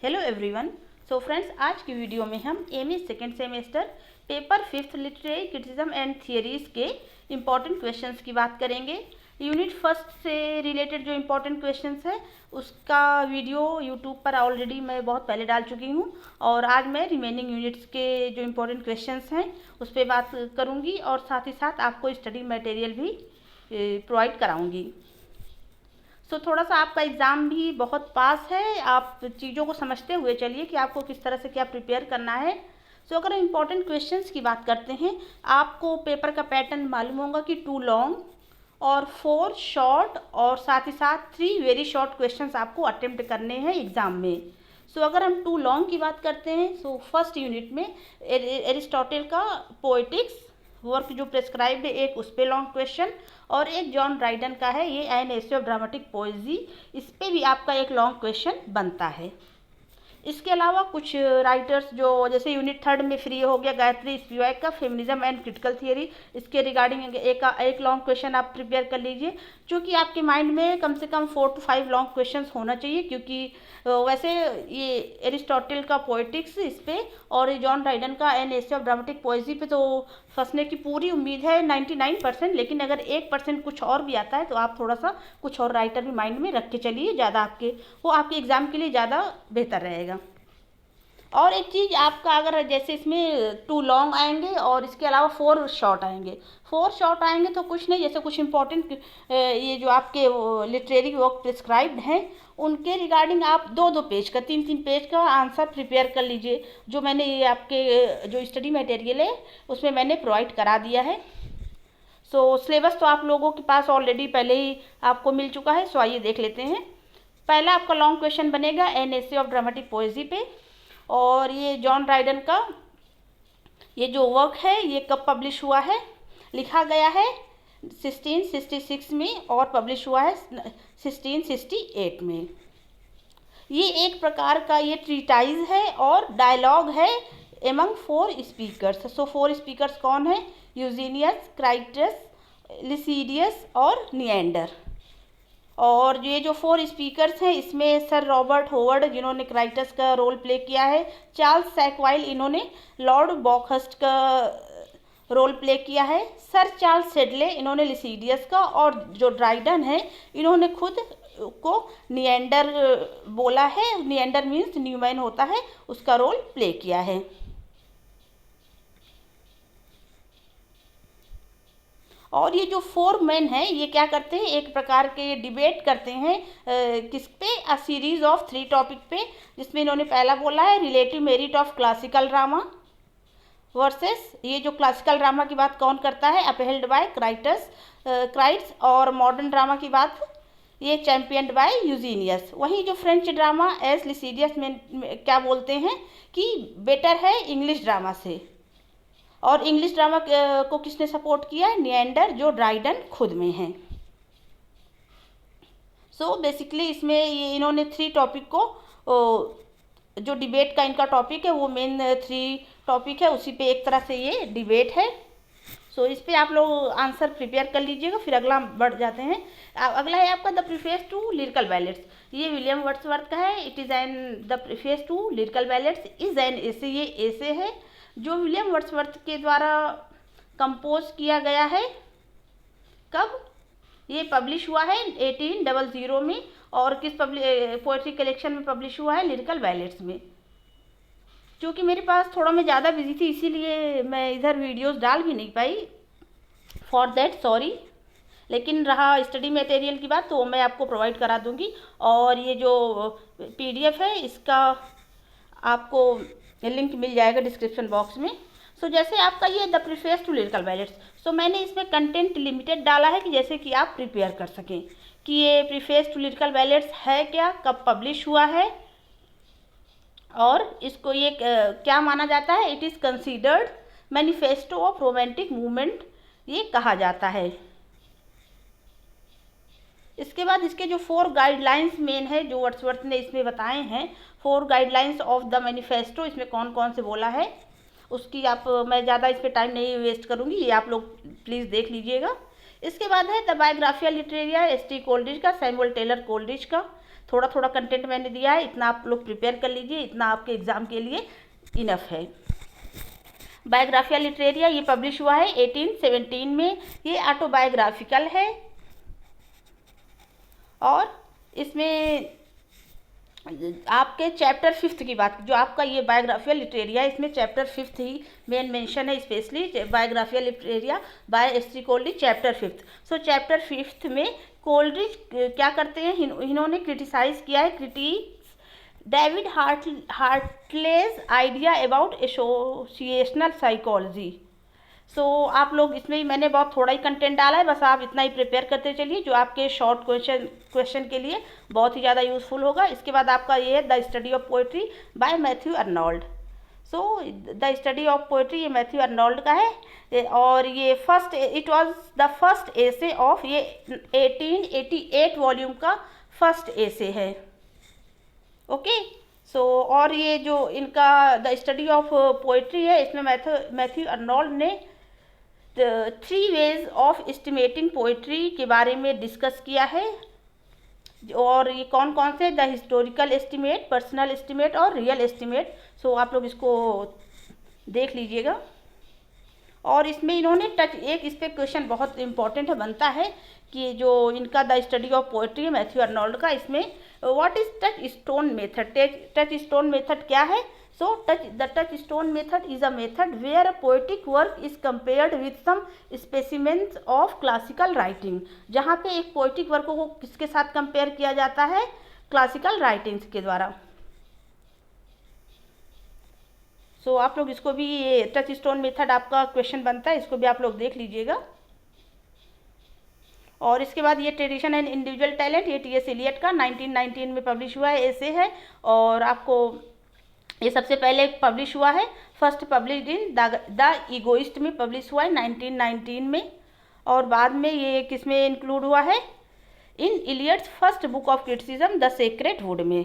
Hello everyone. So friends, आज की video में हम MA second semester paper 5 literary criticism and theories के इम्पॉर्टेंट क्वेश्चंस की बात करेंगे। यूनिट फर्स्ट से रिलेटेड जो इम्पोर्टेंट क्वेश्चंस है उसका वीडियो यूट्यूब पर ऑलरेडी मैं बहुत पहले डाल चुकी हूँ और आज मैं रिमेनिंग यूनिट्स के जो इम्पोर्टेंट क्वेश्चंस हैं उस पर बात करूँगी और साथ ही साथ आपको स्टडी मटेरियल भी प्रोवाइड कराऊँगी। तो थोड़ा सा आपका एग्ज़ाम भी बहुत पास है, आप चीज़ों को समझते हुए चलिए कि आपको किस तरह से क्या प्रिपेयर करना है। अगर इम्पॉर्टेंट क्वेश्चंस की बात करते हैं, आपको पेपर का पैटर्न मालूम होगा कि 2 लॉन्ग और 4 शॉर्ट और साथ ही साथ 3 वेरी शॉर्ट क्वेश्चंस आपको अटेम्प्ट करने हैं एग्ज़ाम में। अगर हम 2 लॉन्ग की बात करते हैं फर्स्ट यूनिट में एरिस्टोटल का पोएटिक्स वर्क जो प्रेस्क्राइब्ड है एक उस पर लॉन्ग क्वेश्चन और एक जॉन ड्राइडन का है ये एन एसे ऑफ ड्रामेटिक पोएजी, इस पे भी आपका एक लॉन्ग क्वेश्चन बनता है। इसके अलावा कुछ राइटर्स जो जैसे यूनिट थर्ड में फ्री हो गया गायत्री स्पिवाक का फेमिनिज्म एंड क्रिटिकल थियरी, इसके रिगार्डिंग एक लॉन्ग क्वेश्चन आप प्रिपेयर कर लीजिए, जो कि आपके माइंड में कम से कम 4 to 5 लॉन्ग क्वेश्चंस होना चाहिए, क्योंकि वैसे ये एरिस्टोटल का पोएटिक्स इस पे और ये जॉन ड्राइडन का एन एसे ऑफ ड्रामेटिक पोएजी पे तो फंसने की पूरी उम्मीद है 99%, लेकिन अगर 1% कुछ और भी आता है तो आप थोड़ा सा कुछ और राइटर भी माइंड में रख के चलिए, ज़्यादा वो आपके एग्ज़ाम के लिए ज़्यादा बेहतर रहेगा। और एक चीज़ आपका अगर जैसे इसमें 2 लॉन्ग आएंगे और इसके अलावा 4 शॉर्ट आएंगे, 4 शॉर्ट आएंगे तो कुछ नहीं, जैसे कुछ इंपॉर्टेंट ये जो आपके लिटरेरी वर्क प्रिस्क्राइब्ड हैं उनके रिगार्डिंग आप 2-2 पेज का 3-3 पेज का आंसर प्रिपेयर कर लीजिए, जो मैंने ये आपके जो स्टडी मटेरियल है उसमें मैंने प्रोवाइड करा दिया है। सिलेबस तो आप लोगों के पास ऑलरेडी पहले ही आपको मिल चुका है। आइए देख लेते हैं। पहला आपका लॉन्ग क्वेश्चन बनेगा एन एसे ऑफ ड्रामेटिक पोएजी पे, और ये जॉन ड्राइडन का ये जो वर्क है ये कब पब्लिश हुआ है, लिखा गया है 1666 में और पब्लिश हुआ है 1668 में। ये एक प्रकार का ये ट्रीटाइज है और डायलॉग है एमंग 4 स्पीकर्स। 4 स्पीकर्स कौन है? यूजीनियस, क्राइटस, लिसीडियस और निएंडर। और ये जो 4 स्पीकर्स हैं इसमें सर रॉबर्ट होवर्ड जिन्होंने क्राइटस का रोल प्ले किया है, चार्ल्स सैकवाइल इन्होंने लॉर्ड बॉकहस्ट का रोल प्ले किया है, सर चार्ल्स सेडले इन्होंने लिसीडियस का, और जो ड्राइडन है इन्होंने खुद को निएंडर बोला है, निएंडर मीन्स न्यूमैन होता है, उसका रोल प्ले किया है। और ये जो 4 मैन हैं ये क्या करते हैं, एक प्रकार के डिबेट करते हैं किस पे, अ सीरीज ऑफ 3 टॉपिक पे, जिसमें इन्होंने पहला बोला है relative merit of classical drama versus, ये जो क्लासिकल ड्रामा की बात कौन करता है, अपहेल्ड बाय क्राइट्स, और मॉडर्न ड्रामा की बात ये चैम्पियनड बाय यूजीनियस। वहीं जो फ्रेंच ड्रामा एस लिसीडियस में क्या बोलते हैं कि बेटर है इंग्लिश ड्रामा से, और इंग्लिश ड्रामा को किसने सपोर्ट किया है, निएंडर, जो ड्राइडन खुद में है। बेसिकली इसमें ये इन्होंने 3 टॉपिक को जो डिबेट का इनका टॉपिक है वो मेन 3 टॉपिक है, उसी पे एक तरह से ये डिबेट है। इस पे आप लोग आंसर प्रिपेयर कर लीजिएगा। फिर अगला बढ़ जाते हैं। अगला है आपका the preface to Lyrical Ballads, ये विलियम वर्ड्सवर्थ का है। It is an the preface to Lyrical Ballads is an essay, ये एसे है जो विलियम वर्ड्सवर्थ के द्वारा कंपोज किया गया है। कब ये पब्लिश हुआ है? 1800 में। और किस पोएट्री कलेक्शन में पब्लिश हुआ है? लिरिकल बैलेट्स में। क्योंकि मेरे पास थोड़ा मैं ज़्यादा बिजी थी इसीलिए मैं इधर वीडियोस डाल भी नहीं पाई, फॉर दैट सॉरी। लेकिन रहा स्टडी मटेरियल की बात तो मैं आपको प्रोवाइड करा दूंगी, और ये जो PDF है इसका आपको लिंक मिल जाएगा डिस्क्रिप्शन बॉक्स में। जैसे आपका ये the preface to Lyrical Ballads, मैंने इसमें कंटेंट लिमिटेड डाला है कि जैसे कि आप प्रिपेयर कर सकें कि ये प्रीफेस टू लिरिकल बैलेट्स है क्या, कब पब्लिश हुआ है, और इसको ये क्या माना जाता है। It is considered manifesto of romantic movement ये कहा जाता है। इसके बाद इसके जो 4 गाइडलाइंस मेन है जो वर्ड्सवर्थ ने इसमें बताए हैं, 4 गाइडलाइंस ऑफ द मैनिफेस्टो, इसमें कौन कौन से बोला है उसकी मैं ज़्यादा इस पर टाइम नहीं वेस्ट करूँगी, ये आप लोग प्लीज़ देख लीजिएगा। इसके बाद है द बायोग्राफिया लिटरेरिया ST कोल्ड्रिच का, सैमुअल टेलर कोल्ड्रिच का। थोड़ा थोड़ा कंटेंट मैंने दिया है, इतना आप लोग प्रिपेयर कर लीजिए, इतना आपके एग्ज़ाम के लिए इनफ है। बायोग्राफिया लिटरेरिया ये पब्लिश हुआ है 1817 में। ये ऑटोबायोग्राफिकल है और इसमें आपके चैप्टर 5 की बात, जो आपका ये बायोग्राफिया लिटरेरिया, इसमें चैप्टर 5 ही मेन मेंशन है, specially Biographia Literaria by S T. Coleridge chapter 5। So chapter 5 में कोलरिज क्या करते हैं, इन्होंने क्रिटिसाइज किया है, critics David Hartley's idea about associational psychology. So आप लोग इसमें ही मैंने बहुत थोड़ा ही कंटेंट डाला है, बस आप इतना ही प्रिपेयर करते चलिए जो आपके शॉर्ट क्वेश्चन के लिए बहुत ही ज़्यादा यूज़फुल होगा। इसके बाद आपका ये है the study of poetry bye Matthew Arnold. So the study of poetry ये मैथ्यू अर्नोल्ड का है और ये it was the first essay of, ये 1888 वॉल्यूम का फर्स्ट एसे है। ओके सो और ये जो इनका द स्टडी ऑफ पोइट्री है, इसमें मैथ्यू अर्नोल्ड ने 3 वेज ऑफ एस्टिमेटिंग पोइट्री के बारे में डिस्कस किया है। और ये कौन कौन से, the historical estimate, personal estimate और रियल एस्टिमेट। सो आप लोग इसको देख लीजिएगा। और इसमें इन्होंने इस पे क्वेश्चन बहुत इंपॉर्टेंट है, बनता है कि जो इनका द स्टडी ऑफ पोइट्री है मैथ्यू अर्नोल्ड का, इसमें what is touch stone method, touch stone method क्या है। So the touchstone method is a method where a poetic work is compared with some specimens of classical writing। जहाँ पे एक poetic work को किसके साथ कंपेयर किया जाता है, क्लासिकल राइटिंग्स के द्वारा। सो आप लोग इसको भी, ये टच स्टोन मेथड आपका क्वेश्चन बनता है, इसको भी आप लोग देख लीजिएगा। और इसके बाद ये ट्रेडिशन एंड इंडिविजुअल टैलेंट, ये टी.एस. एलियट का 1919 में पब्लिश हुआ है, ऐसे है। और आपको ये सबसे पहले पब्लिश हुआ है, first publish in the egoist में पब्लिश हुआ है 1919 में। और बाद में ये किस में इंक्लूड हुआ है, in Eliot's first book of criticism the sacred wood में।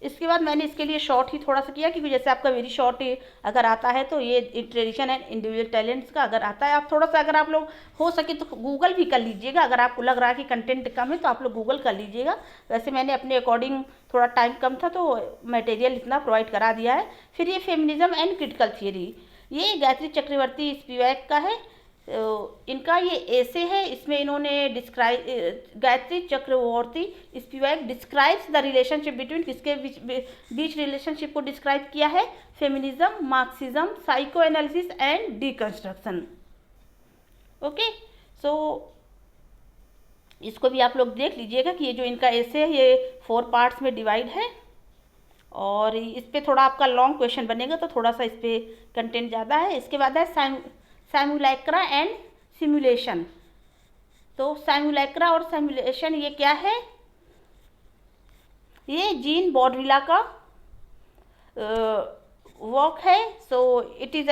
इसके बाद मैंने इसके लिए शॉर्ट ही थोड़ा सा किया, क्योंकि जैसे आपका वेरी शॉर्ट अगर आता है तो ये ट्रेडिशन एंड इंडिविजुअल टैलेंट्स का अगर आता है, आप थोड़ा सा, अगर आप लोग हो सके तो गूगल भी कर लीजिएगा। अगर आपको लग रहा है कि कंटेंट कम है तो आप लोग गूगल कर लीजिएगा। वैसे मैंने अपने अकॉर्डिंग, थोड़ा टाइम कम था तो मटेरियल इतना प्रोवाइड करा दिया है। फिर ये फेमिनिज्म एंड क्रिटिकल थियरी, ये गायत्री चक्रवर्ती स्पिवैक का है, इनका ये ऐसे है। इसमें इन्होंने Gayatri Chakravorty स्पिवैक describes the relationship between, किसके बीच रिलेशनशिप को डिस्क्राइब किया है, feminism, Marxism, psycho analysis and deconstruction. Okay so इसको भी आप लोग देख लीजिएगा कि ये जो इनका ऐसे है ये 4 पार्ट्स में डिवाइड है। और इस पर थोड़ा आपका लॉन्ग क्वेश्चन बनेगा तो थोड़ा सा इस पर कंटेंट ज़्यादा है। इसके बाद है साइमुलैक्रा एंड सिमुलेशन। तो साइमुलैक्रा और सिमुलेशन ये क्या है, ये जीन बॉडविला का वर्क है। So it is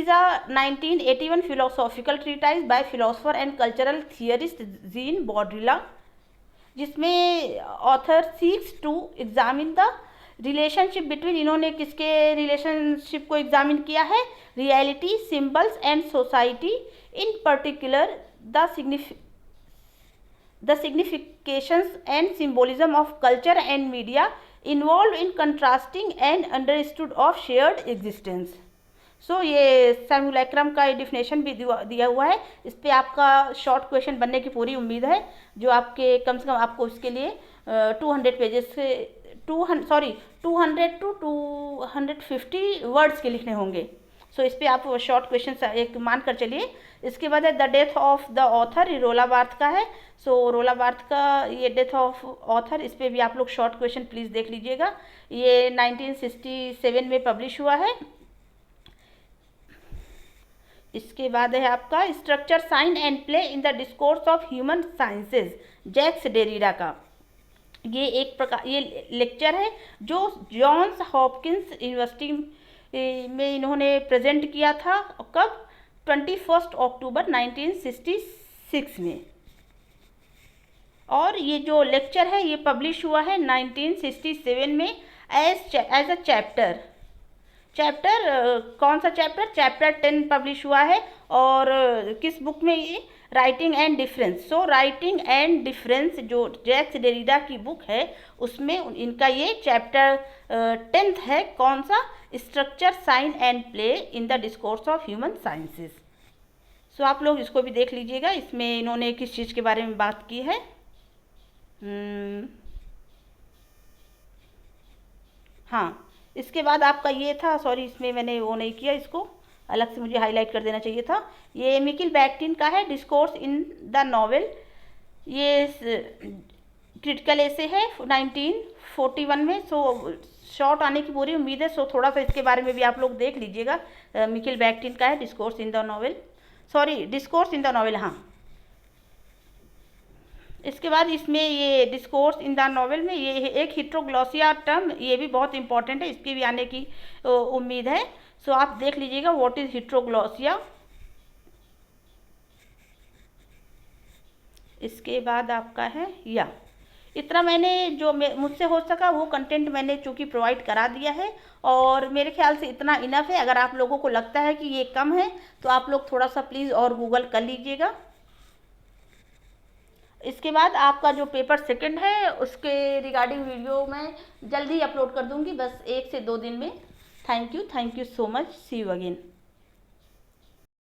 a 1981 philosophical treatise by philosopher and cultural theorist Jean Baudrillard, जिसमें author seeks to examine the relationship between, इन्होंने किसके रिलेशनशिप को एग्जामिन किया है, reality, symbols and society, in particular the significations and symbolism of culture and media involved in contrasting and understood of shared existence। सो ये साइमुलैक्रम का definition भी दिया हुआ है। इस पर आपका शॉर्ट क्वेश्चन बनने की पूरी उम्मीद है, जो आपके कम से कम आपको इसके लिए 200 पेजेस से 200 to 250 वर्ड्स के लिखने होंगे। सो इस पर आप शॉर्ट क्वेश्चन एक मान कर चलिए। इसके बाद है the death of the author, ये रोला बार्थ का है। सो रोला बार्थ का ये डेथ ऑफ ऑथर, इस पर भी आप लोग शॉर्ट क्वेश्चन प्लीज़ देख लीजिएगा। ये 1967 में पब्लिश हुआ है। इसके बाद है आपका structure, sign and play in the discourse of human sciences, Jacques Derrida का। ये एक प्रकार ये लेक्चर है जो जॉन्स हॉपकिंस यूनिवर्सिटी में इन्होंने प्रेजेंट किया था। कब, 21 अक्टूबर 1966 में। और ये जो लेक्चर है ये पब्लिश हुआ है 1967 में एज अ चैप्टर। कौन सा चैप्टर, चैप्टर 10 पब्लिश हुआ है और किस बुक में ये, writing and difference. So writing and difference जो जैक्स डेरिडा की बुक है उसमें इनका ये चैप्टर 10th है। कौन सा? Structure, sign and play in the discourse of human sciences. So आप लोग इसको भी देख लीजिएगा, इसमें इन्होंने किस चीज़ के बारे में बात की है। हाँ, इसके बाद आपका ये था, सॉरी इसमें मैंने वो नहीं किया, इसको अलग से मुझे हाईलाइट कर देना चाहिए था। ये मिकिल बैक्टिन का है, डिस्कोर्स इन द नॉवेल। ये क्रिटिकल ऐसे है 1941 में। सो शॉर्ट आने की पूरी उम्मीद है। सो थोड़ा सा इसके बारे में भी आप लोग देख लीजिएगा। मिकिल बैक्टिन का है discourse in the novel, sorry discourse in the novel. हाँ, इसके बाद इसमें ये डिस्कोर्स इन द नॉवेल में ये एक हिट्रोग्लॉसिया टर्म, ये भी बहुत इंपॉर्टेंट है, इसके भी आने की उम्मीद है। सो आप देख लीजिएगा व्हाट इज हिट्रोग्लॉसिया। इसके बाद आपका है या इतना मैंने जो मुझसे हो सका वो कंटेंट मैंने चूँकि प्रोवाइड करा दिया है, और मेरे ख्याल से इतना इनफ है। अगर आप लोगों को लगता है कि ये कम है तो आप लोग थोड़ा सा प्लीज़ और गूगल कर लीजिएगा। इसके बाद आपका जो पेपर सेकंड है उसके रिगार्डिंग वीडियो मैं जल्दी अपलोड कर दूंगी, बस 1 से 2 दिन में। Thank you so much, see you again.